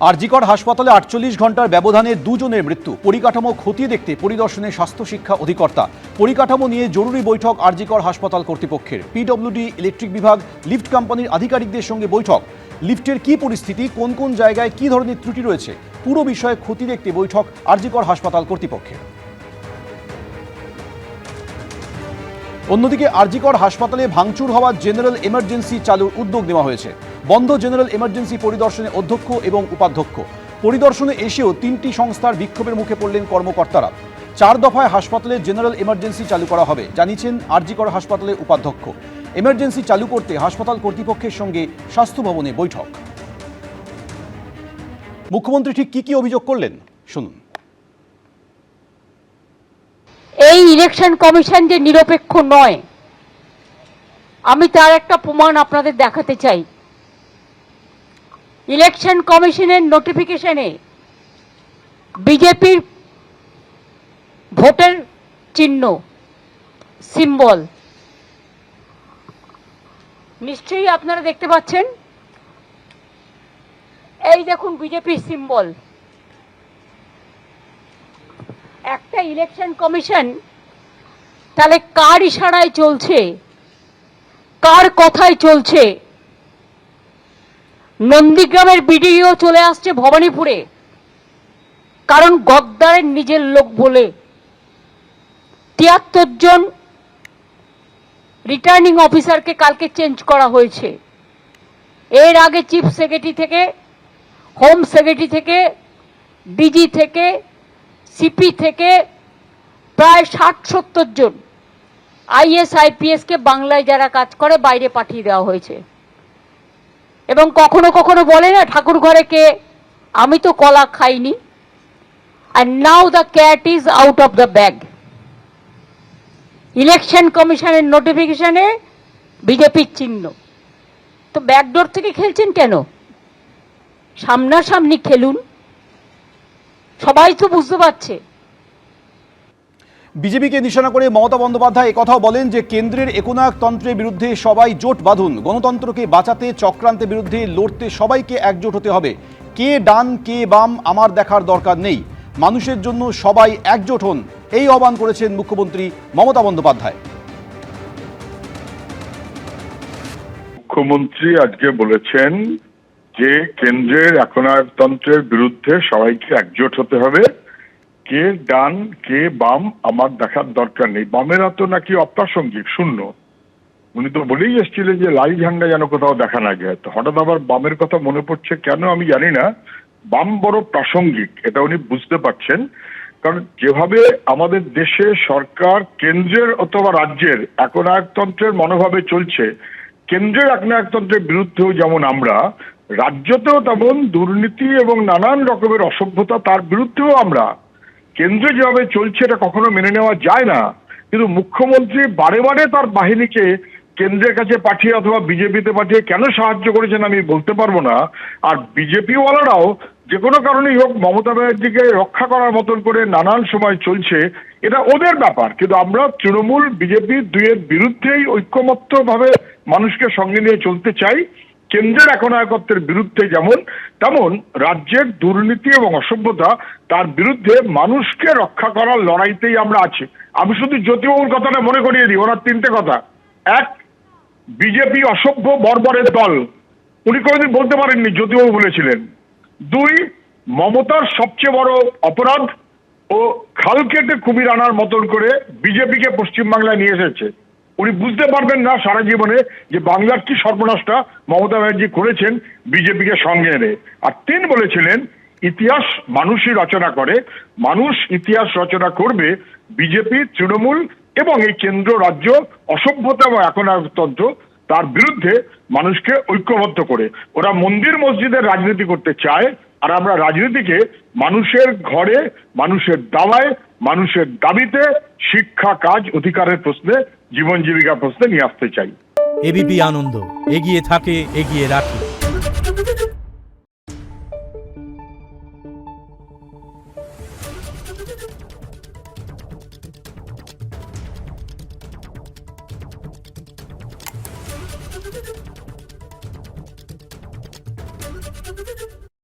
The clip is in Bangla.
আরজিকর হাসপাতালে ৪৮ ঘন্টার ব্যবধানে দুজনের মৃত্যু। পরিকাঠামো খতিয়ে দেখতে পরিদর্শনে স্বাস্থ্য শিক্ষা অধিকর্তা। পরিকাঠামো নিয়ে জরুরি বৈঠক আরজিকর হাসপাতাল কর্তৃপক্ষের। পিডব্লিউডি, ইলেকট্রিক বিভাগ, লিফট কোম্পানির আধিকারিকদের সঙ্গে বৈঠক। লিফটের কি পরিস্থিতি, কোন কোন জায়গায় কি ধরনের ত্রুটি রয়েছে, পুরো বিষয়ে খতিয়ে দেখতে বৈঠক আরজিকর হাসপাতাল কর্তৃপক্ষের। অন্যদিকে আরজিকর হাসপাতালে ভাঙচুর হওয়া জেনারেল এমার্জেন্সি চালুর উদ্যোগ নেওয়া হয়েছে। বন্ধ জেনারেল এমার্জেন্সি পরিদর্শনে অধ্যক্ষ এবং উপাধ্যক্ষ। পরিদর্শনে এসেও ৩টি সংস্থার বিক্ষোভের মুখে পড়লেন কর্মকর্তারা। ৪ দফায় হাসপাতালে জেনারেল এমার্জেন্সি চালু করা হবে জানিয়েছেন আরজিকর হাসপাতালের উপাধ্যক্ষ। এমার্জেন্সি চালু করতে হাসপাতাল কর্তৃপক্ষের সঙ্গে স্বাস্থ্য ভবনে বৈঠক। মুখ্যমন্ত্রী ঠিক কি অভিযোগ করলেন শুনুন। এই ইলেকশন কমিশন যে নিরপেক্ষ নয়, আমি তার একটা প্রমাণ আপনাদের দেখাতে চাই। ইলেকশন কমিশনের নোটিফিকেশনে বিজেপির ভোটের চিহ্ন, সিম্বল নিশ্চয়ই আপনারা দেখতে পাচ্ছেন। এই দেখুন বিজেপির সিম্বল। একটা ইলেকশন কমিশন তাহলে কার ইশারায় চলছে, কার কথায় চলছে? নন্দীগ্রামের বিডিও চলে আসছে ভবানীপুরে, কারণ গদ্দারের নিজের লোক বলে ৭৩ জন রিটার্নিং অফিসারকে কালকে চেঞ্জ করা হয়েছে। এর আগে চিফ সেক্রেটারি থেকে, হোম সেক্রেটারি থেকে, ডিজি থেকে, সিপি থেকে প্রায় ৬০-৭০ জন আইএস আইপিএস কে বাংলায় যারা কাজ করে বাইরে পাঠিয়ে দেওয়া হয়েছে। এবং কখনো কখনো বলে না ঠাকুর ঘরে কে, আমি তো কলা খাইনি। and now the cat is out of the bag. Election কমিশনের নোটিফিকেশনে বিজেপির চিহ্ন, তো ব্যাকডোর থেকে খেলছেন কেন? সামনাসামনি খেলুন, সবাই তো বুঝতে পারছে। বিজেপিকে নিশানা করে মমতা বন্দ্যোপাধ্যায় একথাও বলেন যে কেন্দ্রের একনায়কতন্ত্রের বিরুদ্ধে সবাই জোট বাঁধুন। গণতন্ত্রকে বাঁচাতে, চক্রান্তের বিরুদ্ধে লড়তে সবাইকে একজোট হতে হবে। কে ডান কে বাম আমার দেখার দরকার নেই, মানুষের জন্য সবাই একজোট হন, এই আহ্বান করেছেন মুখ্যমন্ত্রী মমতা বন্দ্যোপাধ্যায়। মুখ্যমন্ত্রী আজকে বলেছেন যে কেন্দ্রের একনায়কতন্ত্রের বিরুদ্ধে সবাইকে একজোট হতে হবে। কে ডান কে বাম আমার দেখার দরকার নেই। বামেরা তো নাকি অপ্রাসঙ্গিক, শূন্য। উনি তো বলেই এসেছিলেন যে লাল ঝান্ডা যেন কোথাও দেখা না যায়। তো হঠাৎ আবার বামের কথা মনে পড়ছে কেন আমি জানি না। বাম বড় প্রাসঙ্গিক, এটা উনি বুঝতে পারছেন। কারণ যেভাবে আমাদের দেশে সরকার কেন্দ্রের অথবা রাজ্যের একনায়কতন্ত্রের মনোভাবে চলছে, কেন্দ্রের একনায়কতন্ত্রের বিরুদ্ধেও যেমন আমরা, রাজ্যতেও তেমন দুর্নীতি এবং নানান রকমের অসভ্যতা তার বিরুদ্ধেও আমরা। কেন্দ্রে যেভাবে চলছে এটা কখনো মেনে নেওয়া যায় না। কিন্তু মুখ্যমন্ত্রী বারে বারে তার বাহিনীকে কেন্দ্রের কাছে পাঠিয়ে অথবা বিজেপিতে পাঠিয়ে কেন সাহায্য করেছেন আমি বলতে পারবো না। আর বিজেপিওয়ালারাও যে কোনো কারণেই হোক মমতা ব্যানার্জিকে রক্ষা করার মতন করে নানান সময় চলছে, এটা ওদের ব্যাপার। কিন্তু আমরা তৃণমূল বিজেপি দুইয়ের বিরুদ্ধেই ঐক্যমত্যভাবে মানুষকে সঙ্গে নিয়ে চলতে চাই। কেন্দ্রের একনায়কত্বের বিরুদ্ধে যেমন, তেমন রাজ্যের দুর্নীতি এবং অসভ্যতা তার বিরুদ্ধে মানুষকে রক্ষা করার লড়াইতেই আমরা আছি। আমি শুধু জ্যোতিবাবুর কথাটা মনে করিয়ে দিই, ওনার 3টে কথা। এক, বিজেপি অসভ্য বর্বরের দল, উনি কোনোদিন বলতে পারেননি, জ্যোতিবাবু বলেছিলেন। 2, মমতার সবচেয়ে বড় অপরাধ ও খাল কেটে কুমির আনার মতন করে বিজেপিকে পশ্চিমবাংলায় নিয়ে এসেছে। উনি বুঝতে পারবেন না সারা জীবনে যে বাংলার কি সর্বনাশটা মমতা ব্যানার্জি করেছেন বিজেপিকে সঙ্গে এনে। আর 3 বলেছিলেন, ইতিহাস মানুষই রচনা করে, মানুষ ইতিহাস রচনা করবে বিজেপি, তৃণমূল এবং এই কেন্দ্র রাজ্য অসভ্যতা এবং একনায়কতন্ত্র তার বিরুদ্ধে মানুষকে ঐক্যবদ্ধ করে। ওরা মন্দির মসজিদের রাজনীতি করতে চায়, আর আমরা রাজনীতিকে মানুষের ঘরে, মানুষের দাওয়ায়, মানুষের দাবিতে, শিক্ষা, কাজ, অধিকারের প্রশ্নে, জীবন জীবিকা প্রশ্নে নিয়ে আসতে চাই। এবিপি আনন্দ এগিয়ে থাকে, এগিয়ে রাখে।